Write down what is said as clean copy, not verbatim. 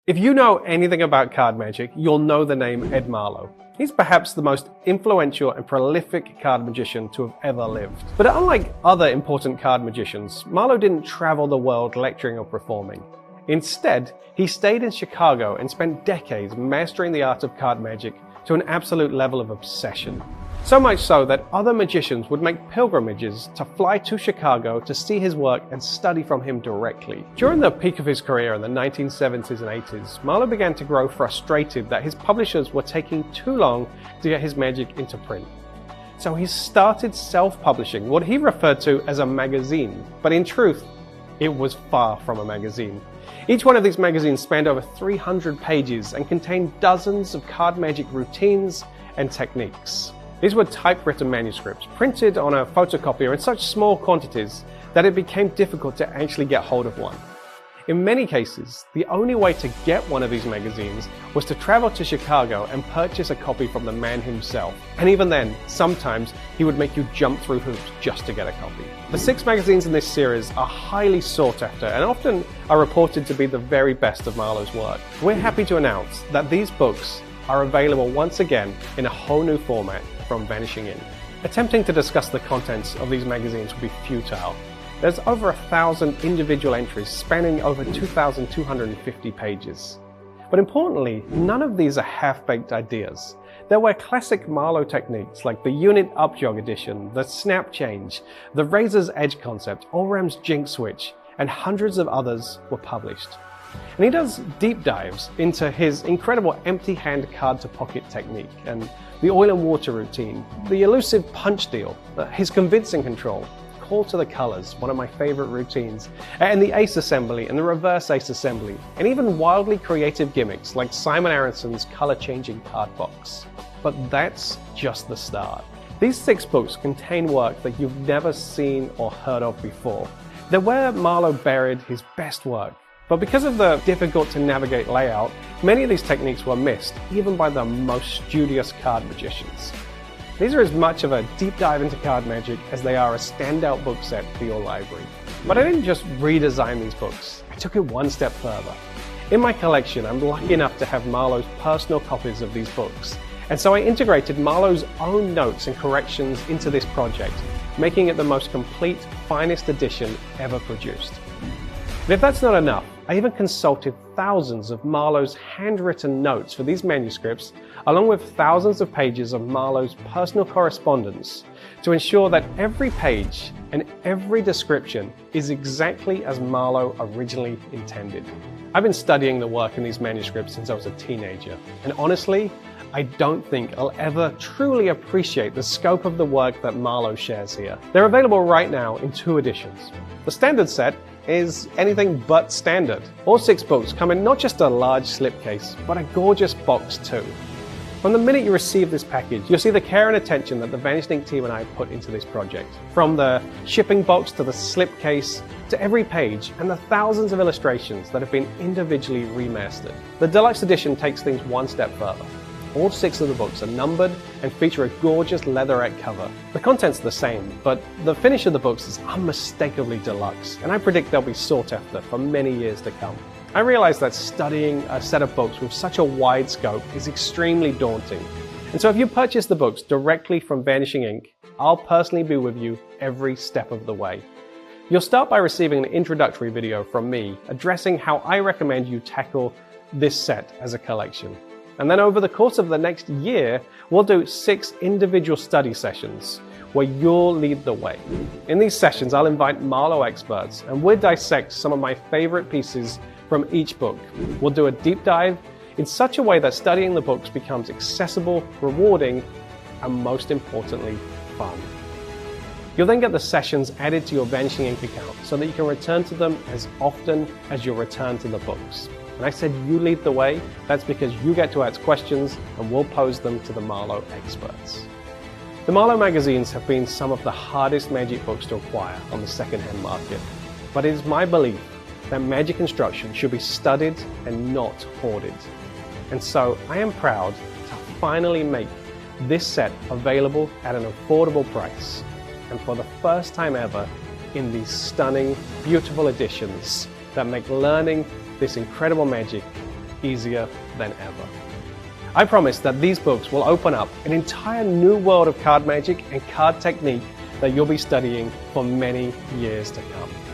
If you know anything about card magic, you'll know the name Ed Marlo. He's perhaps the most influential and prolific card magician to have ever lived. But unlike other important card magicians, Marlo didn't travel the world lecturing or performing. Instead, he stayed in Chicago and spent decades mastering the art of card magic to an absolute level of obsession. So much so that other magicians would make pilgrimages to fly to Chicago to see his work and study from him directly. During the peak of his career in the 1970s and 80s, Marlo began to grow frustrated that his publishers were taking too long to get his magic into print. So he started self-publishing what he referred to as a magazine, but in truth, it was far from a magazine. Each one of these magazines spanned over 300 pages and contained dozens of card magic routines and techniques. These were typewritten manuscripts, printed on a photocopier in such small quantities that it became difficult to actually get hold of one. In many cases, the only way to get one of these magazines was to travel to Chicago and purchase a copy from the man himself. And even then, sometimes he would make you jump through hoops just to get a copy. The 6 magazines in this series are highly sought after and often are reported to be the very best of Marlo's work. We're happy to announce that these books are available once again in a whole new format from Vanishing Ink. Attempting to discuss the contents of these magazines would be futile. There's over 1,000 individual entries spanning over 2,250 pages. But importantly, none of these are half-baked ideas. There were classic Marlo techniques like the unit upjog edition, the snap change, the razor's edge concept, Allram's jinx switch, and hundreds of others were published. And he does deep dives into his incredible empty hand card to pocket technique and the oil and water routine, the elusive punch deal, his convincing control, call to the colors, one of my favorite routines, and the ace assembly and the reverse ace assembly, and even wildly creative gimmicks like Simon Aronson's color changing card box. But that's just the start. These 6 books contain work that you've never seen or heard of before. They're where Marlo buried his best work. But because of the difficult to navigate layout, many of these techniques were missed, even by the most studious card magicians. These are as much of a deep dive into card magic as they are a standout book set for your library. But I didn't just redesign these books, I took it one step further. In my collection, I'm lucky enough to have Marlo's personal copies of these books, and so I integrated Marlo's own notes and corrections into this project, making it the most complete, finest edition ever produced. And if that's not enough, I even consulted thousands of Marlo's handwritten notes for these manuscripts, along with thousands of pages of Marlo's personal correspondence, to ensure that every page and every description is exactly as Marlo originally intended. I've been studying the work in these manuscripts since I was a teenager, and honestly, I don't think I'll ever truly appreciate the scope of the work that Marlo shares here. They're available right now in 2 editions. The standard set is anything but standard. All 6 books come in not just a large slipcase, but a gorgeous box too. From the minute you receive this package, you'll see the care and attention that the Vanishing Ink team and I put into this project. From the shipping box to the slipcase, to every page, and the thousands of illustrations that have been individually remastered. The deluxe edition takes things one step further. All 6 of the books are numbered and feature a gorgeous leatherette cover. The content's the same, but the finish of the books is unmistakably deluxe, and I predict they'll be sought after for many years to come. I realize that studying a set of books with such a wide scope is extremely daunting, and so if you purchase the books directly from Vanishing Ink, I'll personally be with you every step of the way. You'll start by receiving an introductory video from me addressing how I recommend you tackle this set as a collection. And then over the course of the next year, we'll do 6 individual study sessions where you'll lead the way. In these sessions, I'll invite Marlo experts and we'll dissect some of my favorite pieces from each book. We'll do a deep dive in such a way that studying the books becomes accessible, rewarding, and most importantly, fun. You'll then get the sessions added to your Vanishing Ink account so that you can return to them as often as you'll return to the books. When I said you lead the way, that's because you get to ask questions and we'll pose them to the Marlo experts. The Marlo magazines have been some of the hardest magic books to acquire on the second-hand market, but it is my belief that magic instruction should be studied and not hoarded. And so I am proud to finally make this set available at an affordable price, and for the first time ever in these stunning, beautiful editions that make learning this incredible magic easier than ever. I promise that these books will open up an entire new world of card magic and card technique that you'll be studying for many years to come.